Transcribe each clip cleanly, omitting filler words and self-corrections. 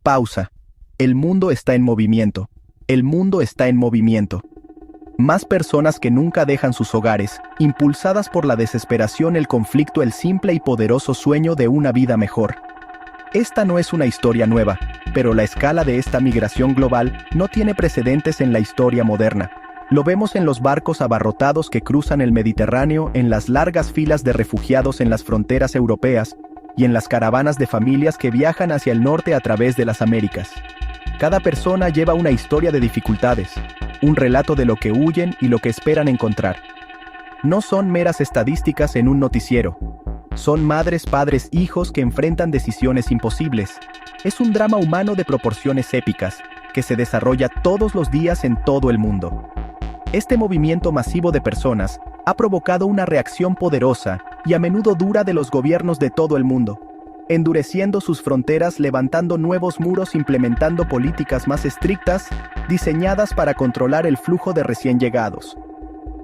Pausa. El mundo está en movimiento. El mundo está en movimiento. Más personas que nunca dejan sus hogares, impulsadas por la desesperación, el conflicto, el simple y poderoso sueño de una vida mejor. Esta no es una historia nueva, pero la escala de esta migración global no tiene precedentes en la historia moderna. Lo vemos en los barcos abarrotados que cruzan el Mediterráneo, en las largas filas de refugiados en las fronteras europeas y en las caravanas de familias que viajan hacia el norte a través de las Américas. Cada persona lleva una historia de dificultades, un relato de lo que huyen y lo que esperan encontrar. No son meras estadísticas en un noticiero. Son madres, padres, hijos que enfrentan decisiones imposibles. Es un drama humano de proporciones épicas, que se desarrolla todos los días en todo el mundo. Este movimiento masivo de personas ha provocado una reacción poderosa y a menudo dura de los gobiernos de todo el mundo, endureciendo sus fronteras, levantando nuevos muros, implementando políticas más estrictas, diseñadas para controlar el flujo de recién llegados.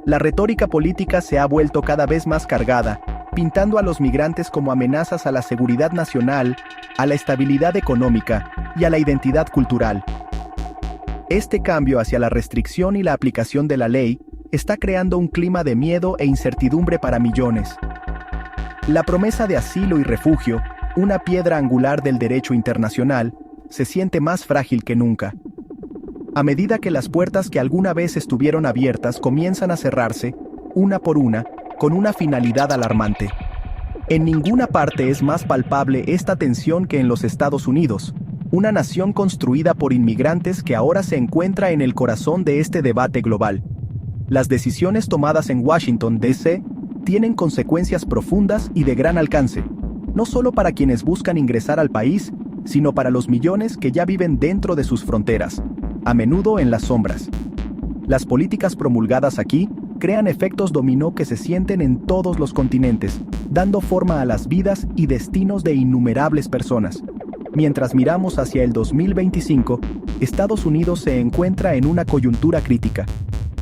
La retórica política se ha vuelto cada vez más cargada, pintando a los migrantes como amenazas a la seguridad nacional, a la estabilidad económica y a la identidad cultural. Este cambio hacia la restricción y la aplicación de la ley está creando un clima de miedo e incertidumbre para millones. La promesa de asilo y refugio, una piedra angular del derecho internacional, se siente más frágil que nunca. A medida que las puertas que alguna vez estuvieron abiertas comienzan a cerrarse, una por una, con una finalidad alarmante. En ninguna parte es más palpable esta tensión que en los Estados Unidos, una nación construida por inmigrantes que ahora se encuentra en el corazón de este debate global. Las decisiones tomadas en Washington, D.C., tienen consecuencias profundas y de gran alcance, no solo para quienes buscan ingresar al país, sino para los millones que ya viven dentro de sus fronteras, a menudo en las sombras. Las políticas promulgadas aquí crean efectos dominó que se sienten en todos los continentes, dando forma a las vidas y destinos de innumerables personas. Mientras miramos hacia el 2025, Estados Unidos se encuentra en una coyuntura crítica.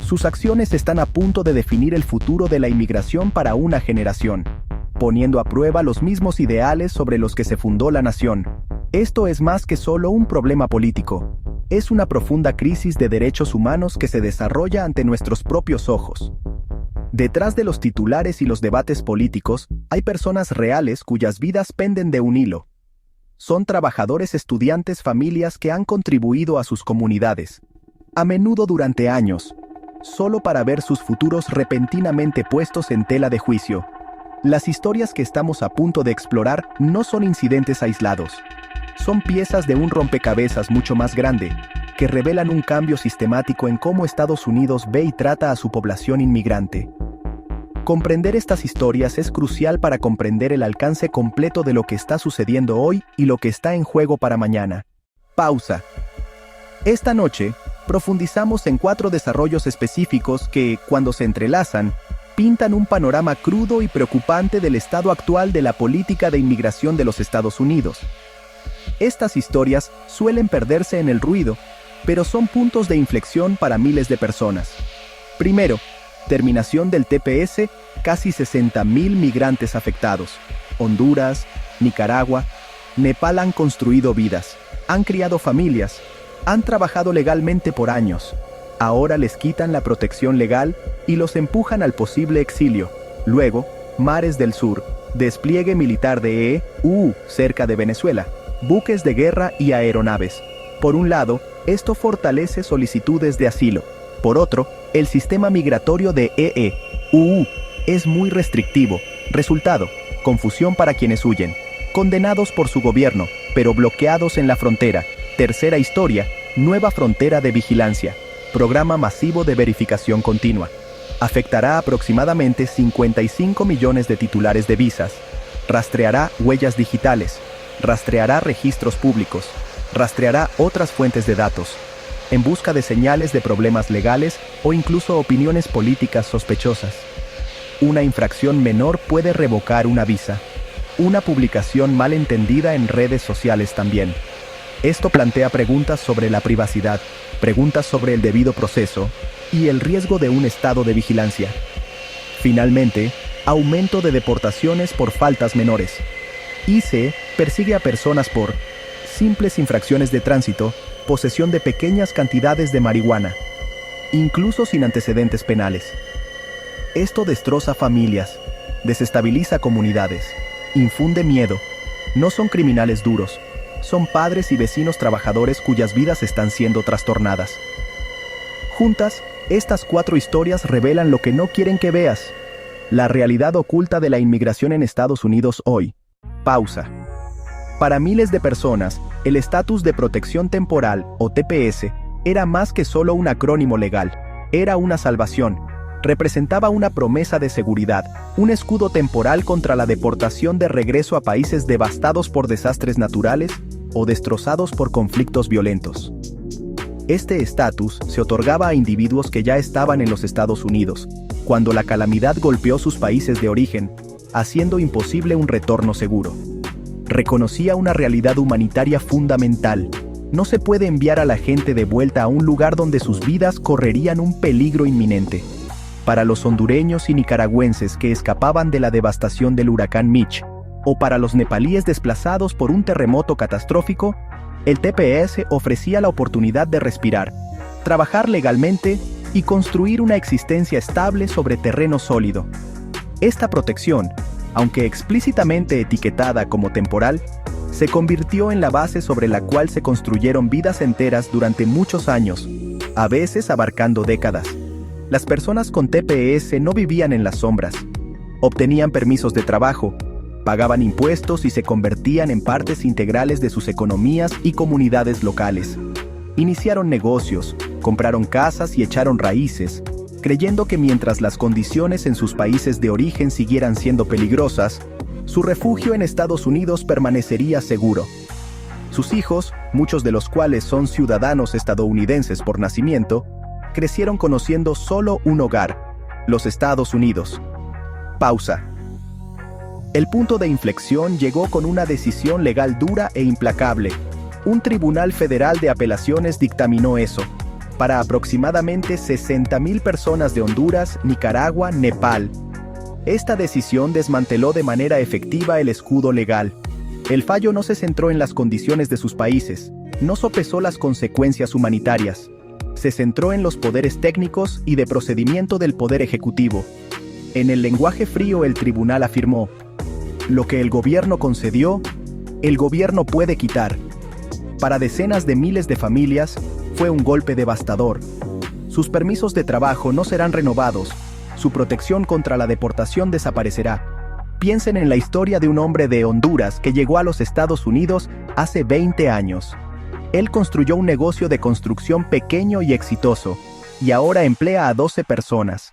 Sus acciones están a punto de definir el futuro de la inmigración para una generación, poniendo a prueba los mismos ideales sobre los que se fundó la nación. Esto es más que solo un problema político. Es una profunda crisis de derechos humanos que se desarrolla ante nuestros propios ojos. Detrás de los titulares y los debates políticos, hay personas reales cuyas vidas penden de un hilo. Son trabajadores, estudiantes, familias que han contribuido a sus comunidades, a menudo durante años, solo para ver sus futuros repentinamente puestos en tela de juicio. Las historias que estamos a punto de explorar no son incidentes aislados. Son piezas de un rompecabezas mucho más grande, que revelan un cambio sistemático en cómo Estados Unidos ve y trata a su población inmigrante. Comprender estas historias es crucial para comprender el alcance completo de lo que está sucediendo hoy y lo que está en juego para mañana. Pausa. Esta noche, profundizamos en 4 desarrollos específicos que, cuando se entrelazan, pintan un panorama crudo y preocupante del estado actual de la política de inmigración de los Estados Unidos. Estas historias suelen perderse en el ruido, pero son puntos de inflexión para miles de personas. Primero, terminación del TPS, casi 60,000 migrantes afectados. Honduras, Nicaragua, Nepal han construido vidas, han criado familias, han trabajado legalmente por años. Ahora les quitan la protección legal y los empujan al posible exilio. Luego, mares del sur, despliegue militar de EU cerca de Venezuela, buques de guerra y aeronaves. Por un lado, esto fortalece solicitudes de asilo. Por otro, el sistema migratorio de EU es muy restrictivo. Resultado, confusión para quienes huyen. Condenados por su gobierno, pero bloqueados en la frontera. Tercera historia, nueva frontera de vigilancia. Programa masivo de verificación continua. Afectará aproximadamente 55 millones de titulares de visas. Rastreará huellas digitales. Rastreará registros públicos. Rastreará otras fuentes de datos, en busca de señales de problemas legales o incluso opiniones políticas sospechosas. Una infracción menor puede revocar una visa. Una publicación mal entendida en redes sociales también. Esto plantea preguntas sobre la privacidad, preguntas sobre el debido proceso y el riesgo de un estado de vigilancia. Finalmente, aumento de deportaciones por faltas menores. ICE persigue a personas por simples infracciones de tránsito, posesión de pequeñas cantidades de marihuana, incluso sin antecedentes penales. Esto destroza familias, desestabiliza comunidades, infunde miedo. No son criminales duros, son padres y vecinos trabajadores cuyas vidas están siendo trastornadas. Juntas, estas 4 historias revelan lo que no quieren que veas: la realidad oculta de la inmigración en Estados Unidos hoy. Pausa. Para miles de personas, el estatus de protección temporal, o TPS, era más que solo un acrónimo legal. Era una salvación. Representaba una promesa de seguridad, un escudo temporal contra la deportación de regreso a países devastados por desastres naturales o destrozados por conflictos violentos. Este estatus se otorgaba a individuos que ya estaban en los Estados Unidos, cuando la calamidad golpeó sus países de origen, haciendo imposible un retorno seguro. Reconocía una realidad humanitaria fundamental: no se puede enviar a la gente de vuelta a un lugar donde sus vidas correrían un peligro inminente. Para los hondureños y nicaragüenses que escapaban de la devastación del huracán Mitch, o para los nepalíes desplazados por un terremoto catastrófico, el TPS ofrecía la oportunidad de respirar, trabajar legalmente y construir una existencia estable sobre terreno sólido. Esta protección, aunque explícitamente etiquetada como temporal, se convirtió en la base sobre la cual se construyeron vidas enteras durante muchos años, a veces abarcando décadas. Las personas con TPS no vivían en las sombras. Obtenían permisos de trabajo, pagaban impuestos y se convertían en partes integrales de sus economías y comunidades locales. Iniciaron negocios, compraron casas y echaron raíces, creyendo que mientras las condiciones en sus países de origen siguieran siendo peligrosas, su refugio en Estados Unidos permanecería seguro. Sus hijos, muchos de los cuales son ciudadanos estadounidenses por nacimiento, crecieron conociendo solo un hogar: los Estados Unidos. Pausa. El punto de inflexión llegó con una decisión legal dura e implacable. Un tribunal federal de apelaciones dictaminó eso. Para aproximadamente 60,000 personas de Honduras, Nicaragua, Nepal. Esta decisión desmanteló de manera efectiva el escudo legal. El fallo no se centró en las condiciones de sus países, no sopesó las consecuencias humanitarias. Se centró en los poderes técnicos y de procedimiento del Poder Ejecutivo. En el lenguaje frío, el tribunal afirmó: lo que el gobierno concedió, el gobierno puede quitar. Para decenas de miles de familias, fue un golpe devastador. Sus permisos de trabajo no serán renovados, su protección contra la deportación desaparecerá. Piensen en la historia de un hombre de Honduras que llegó a los Estados Unidos hace 20 años. Él construyó un negocio de construcción pequeño y exitoso, y ahora emplea a 12 personas.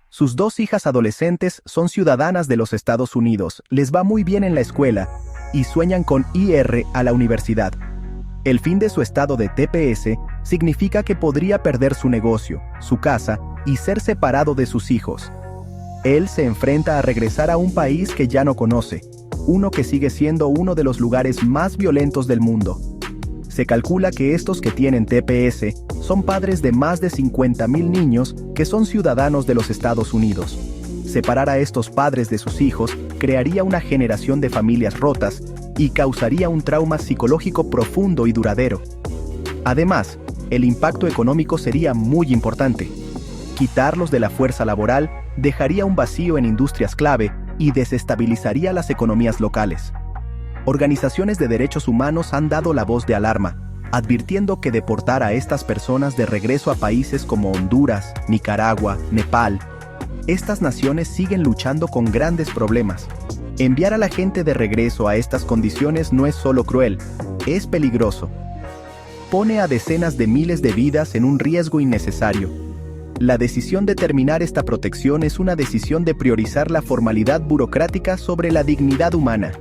Sus 2 hijas adolescentes son ciudadanas de los Estados Unidos, les va muy bien en la escuela, y sueñan con ir a la universidad. El fin de su estado de TPS significa que podría perder su negocio, su casa, y ser separado de sus hijos. Él se enfrenta a regresar a un país que ya no conoce, uno que sigue siendo uno de los lugares más violentos del mundo. Se calcula que estos que tienen TPS son padres de más de 50,000 niños que son ciudadanos de los Estados Unidos. Separar a estos padres de sus hijos crearía una generación de familias rotas y causaría un trauma psicológico profundo y duradero. Además, el impacto económico sería muy importante. Quitarlos de la fuerza laboral dejaría un vacío en industrias clave y desestabilizaría las economías locales. Organizaciones de derechos humanos han dado la voz de alarma, advirtiendo que deportar a estas personas de regreso a países como Honduras, Nicaragua, Nepal. Estas naciones siguen luchando con grandes problemas. Enviar a la gente de regreso a estas condiciones no es solo cruel, es peligroso. Pone a decenas de miles de vidas en un riesgo innecesario. La decisión de terminar esta protección es una decisión de priorizar la formalidad burocrática sobre la dignidad humana.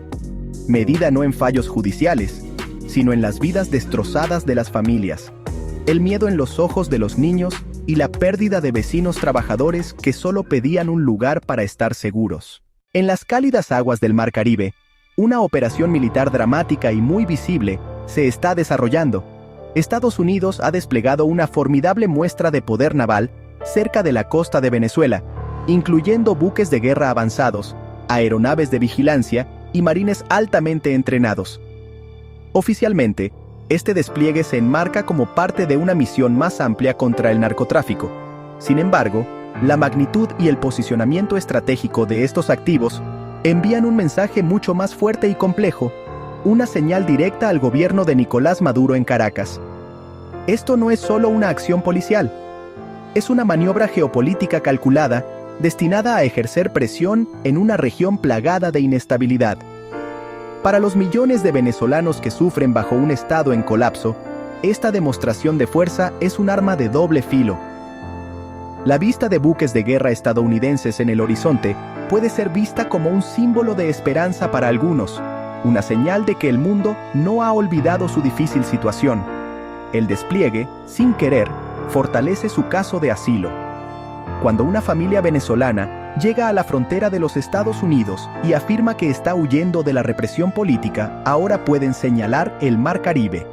Medida no en fallos judiciales, sino en las vidas destrozadas de las familias, el miedo en los ojos de los niños y la pérdida de vecinos trabajadores que solo pedían un lugar para estar seguros. En las cálidas aguas del Mar Caribe, una operación militar dramática y muy visible se está desarrollando. Estados Unidos ha desplegado una formidable muestra de poder naval cerca de la costa de Venezuela, incluyendo buques de guerra avanzados, aeronaves de vigilancia y marines altamente entrenados. Oficialmente, este despliegue se enmarca como parte de una misión más amplia contra el narcotráfico. Sin embargo, la magnitud y el posicionamiento estratégico de estos activos envían un mensaje mucho más fuerte y complejo, una señal directa al gobierno de Nicolás Maduro en Caracas. Esto no es solo una acción policial, es una maniobra geopolítica calculada destinada a ejercer presión en una región plagada de inestabilidad. Para los millones de venezolanos que sufren bajo un estado en colapso, esta demostración de fuerza es un arma de doble filo. La vista de buques de guerra estadounidenses en el horizonte puede ser vista como un símbolo de esperanza para algunos, una señal de que el mundo no ha olvidado su difícil situación. El despliegue, sin querer, fortalece su caso de asilo. Cuando una familia venezolana llega a la frontera de los Estados Unidos y afirma que está huyendo de la represión política, ahora pueden señalar el Mar Caribe.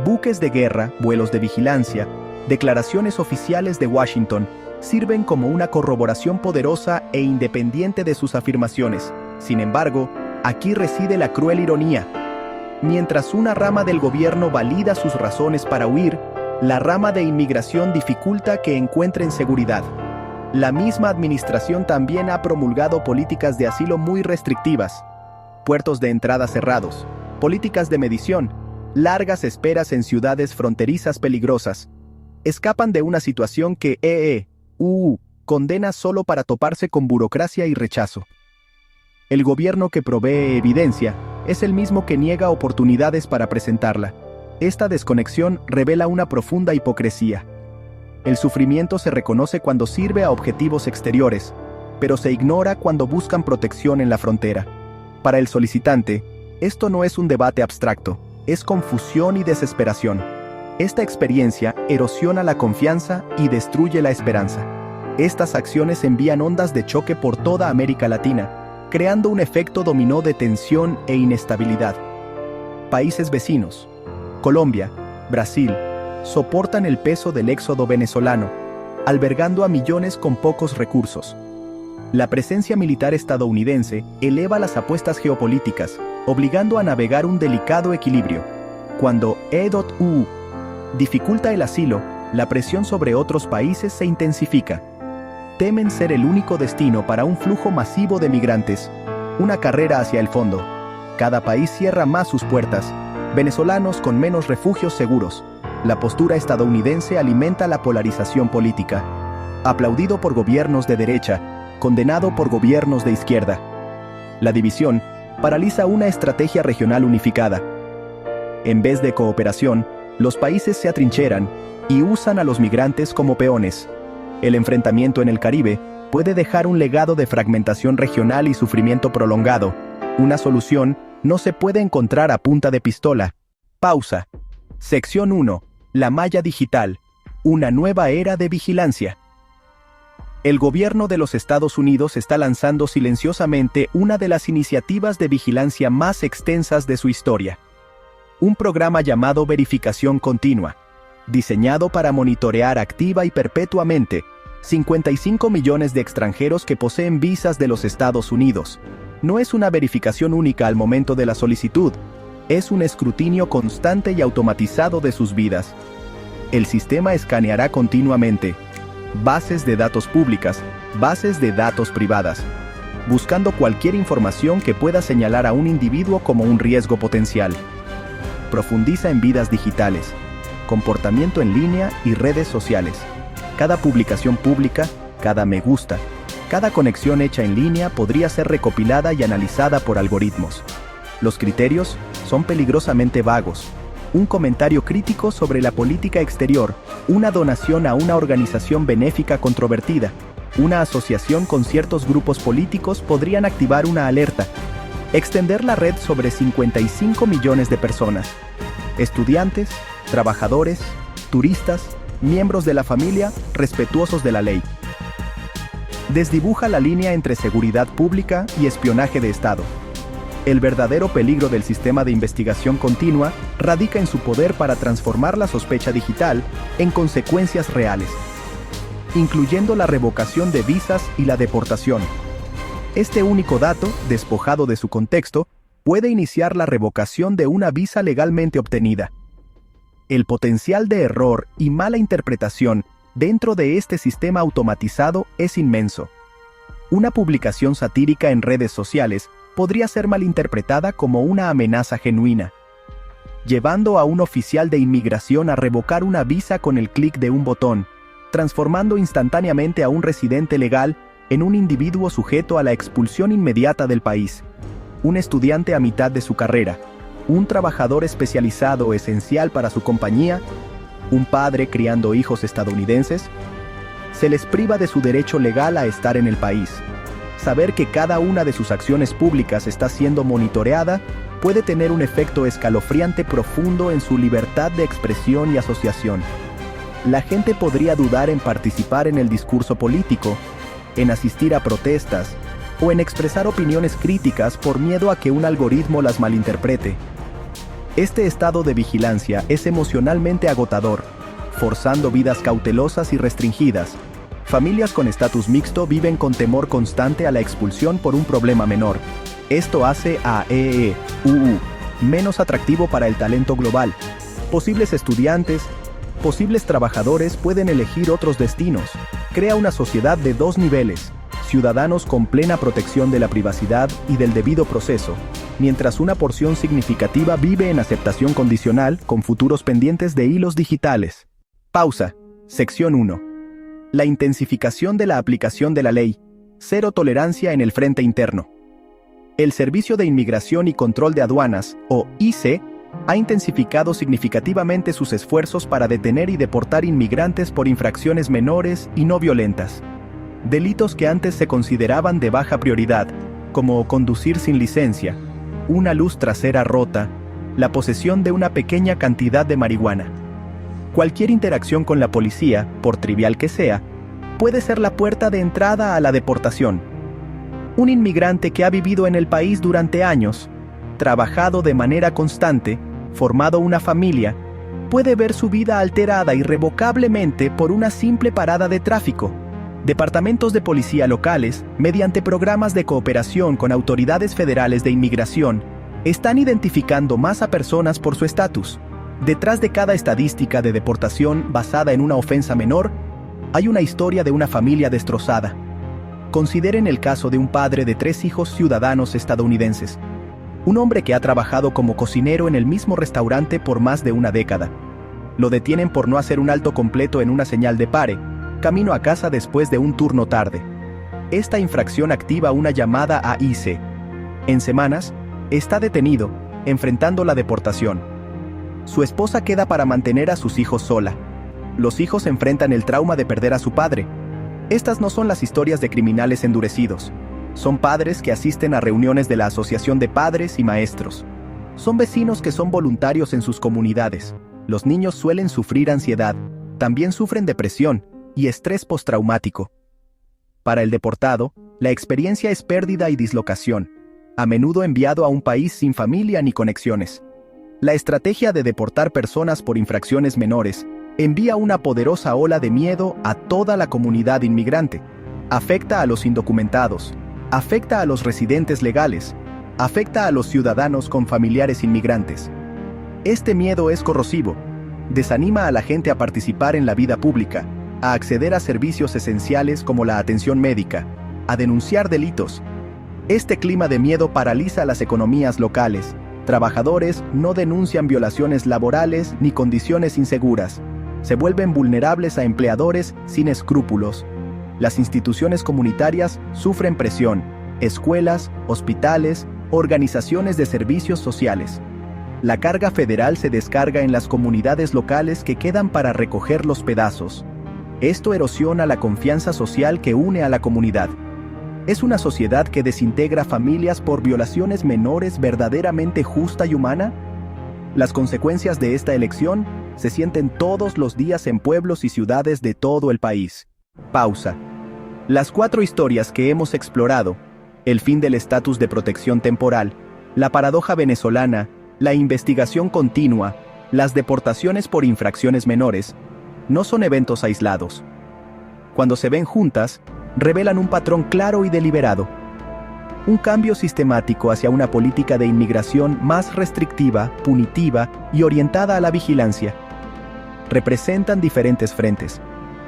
Buques de guerra, vuelos de vigilancia, declaraciones oficiales de Washington sirven como una corroboración poderosa e independiente de sus afirmaciones. Sin embargo, aquí reside la cruel ironía. Mientras una rama del gobierno valida sus razones para huir, la rama de inmigración dificulta que encuentren seguridad. La misma administración también ha promulgado políticas de asilo muy restrictivas, puertos de entrada cerrados, políticas de medición, largas esperas en ciudades fronterizas peligrosas. Escapan de una situación que condena solo para toparse con burocracia y rechazo. El gobierno que provee evidencia es el mismo que niega oportunidades para presentarla. Esta desconexión revela una profunda hipocresía. El sufrimiento se reconoce cuando sirve a objetivos exteriores, pero se ignora cuando buscan protección en la frontera. Para el solicitante, esto no es un debate abstracto, es confusión y desesperación. Esta experiencia erosiona la confianza y destruye la esperanza. Estas acciones envían ondas de choque por toda América Latina, creando un efecto dominó de tensión e inestabilidad. Países vecinos, Colombia, Brasil, soportan el peso del éxodo venezolano, albergando a millones con pocos recursos. La presencia militar estadounidense eleva las apuestas geopolíticas, obligando a navegar un delicado equilibrio. Cuando EDOT-U dificulta el asilo, la presión sobre otros países se intensifica. Temen ser el único destino para un flujo masivo de migrantes, una carrera hacia el fondo. Cada país cierra más sus puertas, venezolanos con menos refugios seguros. La postura estadounidense alimenta la polarización política. Aplaudido por gobiernos de derecha, condenado por gobiernos de izquierda. La división paraliza una estrategia regional unificada. En vez de cooperación, los países se atrincheran y usan a los migrantes como peones. El enfrentamiento en el Caribe puede dejar un legado de fragmentación regional y sufrimiento prolongado. Una solución no se puede encontrar a punta de pistola. Pausa. Sección 1. La malla digital. Una nueva era de vigilancia. El gobierno de los Estados Unidos está lanzando silenciosamente una de las iniciativas de vigilancia más extensas de su historia. Un programa llamado Verificación Continua, diseñado para monitorear activa y perpetuamente 55 millones de extranjeros que poseen visas de los Estados Unidos. No es una verificación única al momento de la solicitud, es un escrutinio constante y automatizado de sus vidas. El sistema escaneará continuamente bases de datos públicas, bases de datos privadas, buscando cualquier información que pueda señalar a un individuo como un riesgo potencial. Profundiza en vidas digitales, comportamiento en línea y redes sociales. Cada publicación pública, cada me gusta, cada conexión hecha en línea podría ser recopilada y analizada por algoritmos. Los criterios son peligrosamente vagos. Un comentario crítico sobre la política exterior, una donación a una organización benéfica controvertida, una asociación con ciertos grupos políticos podrían activar una alerta. Extender la red sobre 55 millones de personas. Estudiantes, trabajadores, turistas, miembros de la familia, respetuosos de la ley. Desdibuja la línea entre seguridad pública y espionaje de Estado. El verdadero peligro del sistema de investigación continua radica en su poder para transformar la sospecha digital en consecuencias reales, incluyendo la revocación de visas y la deportación. Este único dato, despojado de su contexto, puede iniciar la revocación de una visa legalmente obtenida. El potencial de error y mala interpretación dentro de este sistema automatizado es inmenso. Una publicación satírica en redes sociales podría ser malinterpretada como una amenaza genuina, llevando a un oficial de inmigración a revocar una visa con el clic de un botón, transformando instantáneamente a un residente legal en un individuo sujeto a la expulsión inmediata del país, un estudiante a mitad de su carrera, un trabajador especializado esencial para su compañía, un padre criando hijos estadounidenses. Se les priva de su derecho legal a estar en el país. Saber que cada una de sus acciones públicas está siendo monitoreada puede tener un efecto escalofriante profundo en su libertad de expresión y asociación. La gente podría dudar en participar en el discurso político, en asistir a protestas o en expresar opiniones críticas por miedo a que un algoritmo las malinterprete. Este estado de vigilancia es emocionalmente agotador, forzando vidas cautelosas y restringidas. Familias con estatus mixto viven con temor constante a la expulsión por un problema menor. Esto hace a EEUU menos atractivo para el talento global. Posibles estudiantes, posibles trabajadores pueden elegir otros destinos. Crea una sociedad de dos niveles: ciudadanos con plena protección de la privacidad y del debido proceso, mientras una porción significativa vive en aceptación condicional con futuros pendientes de hilos digitales. Pausa. Sección 1. La intensificación de la aplicación de la ley. Cero tolerancia en el frente interno. El Servicio de Inmigración y Control de Aduanas, o ICE, ha intensificado significativamente sus esfuerzos para detener y deportar inmigrantes por infracciones menores y no violentas. Delitos que antes se consideraban de baja prioridad, como conducir sin licencia, una luz trasera rota, la posesión de una pequeña cantidad de marihuana. Cualquier interacción con la policía, por trivial que sea, puede ser la puerta de entrada a la deportación. Un inmigrante que ha vivido en el país durante años, trabajado de manera constante, formado una familia, puede ver su vida alterada irrevocablemente por una simple parada de tráfico. Departamentos de policía locales, mediante programas de cooperación con autoridades federales de inmigración, están identificando más a personas por su estatus. Detrás de cada estadística de deportación basada en una ofensa menor, hay una historia de una familia destrozada. Consideren el caso de un padre de 3 hijos ciudadanos estadounidenses. Un hombre que ha trabajado como cocinero en el mismo restaurante por más de una década. Lo detienen por no hacer un alto completo en una señal de pare, camino a casa después de un turno tarde. Esta infracción activa una llamada a ICE. En semanas, está detenido, enfrentando la deportación. Su esposa queda para mantener a sus hijos sola. Los hijos enfrentan el trauma de perder a su padre. Estas no son las historias de criminales endurecidos. Son padres que asisten a reuniones de la Asociación de Padres y Maestros. Son vecinos que son voluntarios en sus comunidades. Los niños suelen sufrir ansiedad, también sufren depresión y estrés postraumático. Para el deportado, la experiencia es pérdida y dislocación, a menudo enviado a un país sin familia ni conexiones. La estrategia de deportar personas por infracciones menores envía una poderosa ola de miedo a toda la comunidad inmigrante. Afecta a los indocumentados, afecta a los residentes legales, afecta a los ciudadanos con familiares inmigrantes. Este miedo es corrosivo, desanima a la gente a participar en la vida pública, a acceder a servicios esenciales como la atención médica, a denunciar delitos. Este clima de miedo paraliza las economías locales. Trabajadores no denuncian violaciones laborales ni condiciones inseguras. Se vuelven vulnerables a empleadores sin escrúpulos. Las instituciones comunitarias sufren presión, escuelas, hospitales, organizaciones de servicios sociales. La carga federal se descarga en las comunidades locales que quedan para recoger los pedazos. Esto erosiona la confianza social que une a la comunidad. ¿Es una sociedad que desintegra familias por violaciones menores verdaderamente justa y humana? Las consecuencias de esta elección se sienten todos los días en pueblos y ciudades de todo el país. Pausa. Las 4 historias que hemos explorado, el fin del estatus de protección temporal, la paradoja venezolana, la investigación continua, las deportaciones por infracciones menores, no son eventos aislados. Cuando se ven juntas, revelan un patrón claro y deliberado. Un cambio sistemático hacia una política de inmigración más restrictiva, punitiva y orientada a la vigilancia. Representan diferentes frentes: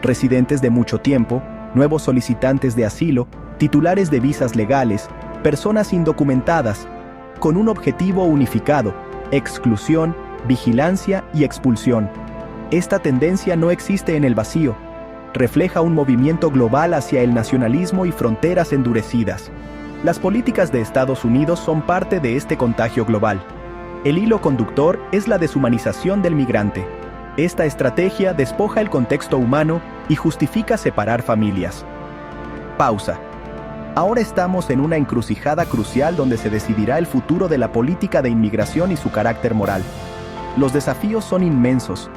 residentes de mucho tiempo, nuevos solicitantes de asilo, titulares de visas legales, personas indocumentadas, con un objetivo unificado: exclusión, vigilancia y expulsión. Esta tendencia no existe en el vacío. Refleja un movimiento global hacia el nacionalismo y fronteras endurecidas. Las políticas de Estados Unidos son parte de este contagio global. El hilo conductor es la deshumanización del migrante. Esta estrategia despoja el contexto humano y justifica separar familias. Pausa. Ahora estamos en una encrucijada crucial donde se decidirá el futuro de la política de inmigración y su carácter moral. Los desafíos son inmensos: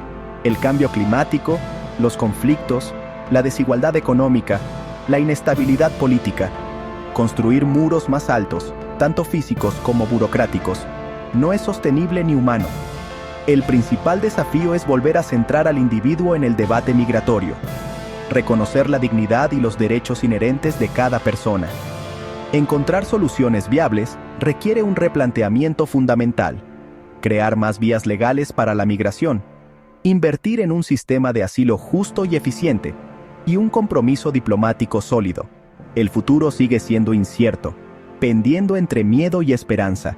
el cambio climático, los conflictos, la desigualdad económica, la inestabilidad política. Construir muros más altos, tanto físicos como burocráticos, no es sostenible ni humano. El principal desafío es volver a centrar al individuo en el debate migratorio. Reconocer la dignidad y los derechos inherentes de cada persona. Encontrar soluciones viables requiere un replanteamiento fundamental: crear más vías legales para la migración, invertir en un sistema de asilo justo y eficiente, y un compromiso diplomático sólido. El futuro sigue siendo incierto, pendiendo entre miedo y esperanza.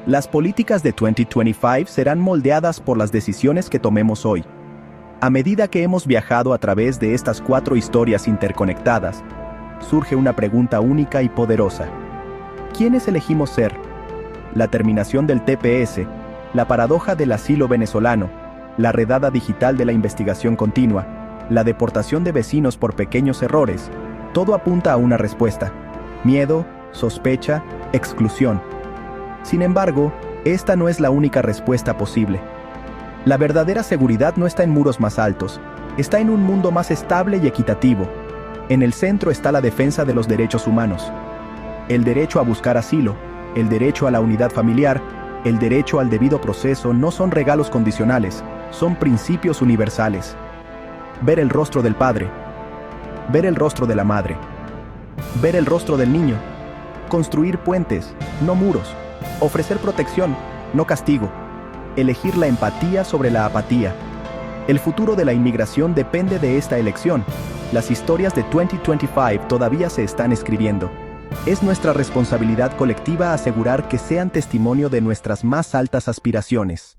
Las políticas de 2025 serán moldeadas por las decisiones que tomemos hoy. A medida que hemos viajado a través de estas 4 historias interconectadas, surge una pregunta única y poderosa: ¿quiénes elegimos ser? La terminación del TPS, la paradoja del asilo venezolano, la redada digital de la investigación continua, la deportación de vecinos por pequeños errores, todo apunta a una respuesta: miedo, sospecha, exclusión. Sin embargo, esta no es la única respuesta posible. La verdadera seguridad no está en muros más altos, está en un mundo más estable y equitativo. En el centro está la defensa de los derechos humanos. El derecho a buscar asilo, el derecho a la unidad familiar, el derecho al debido proceso no son regalos condicionales, son principios universales. Ver el rostro del padre, ver el rostro de la madre, ver el rostro del niño, construir puentes, no muros, ofrecer protección, no castigo, elegir la empatía sobre la apatía. El futuro de la inmigración depende de esta elección. Las historias de 2025 todavía se están escribiendo. Es nuestra responsabilidad colectiva asegurar que sean testimonio de nuestras más altas aspiraciones.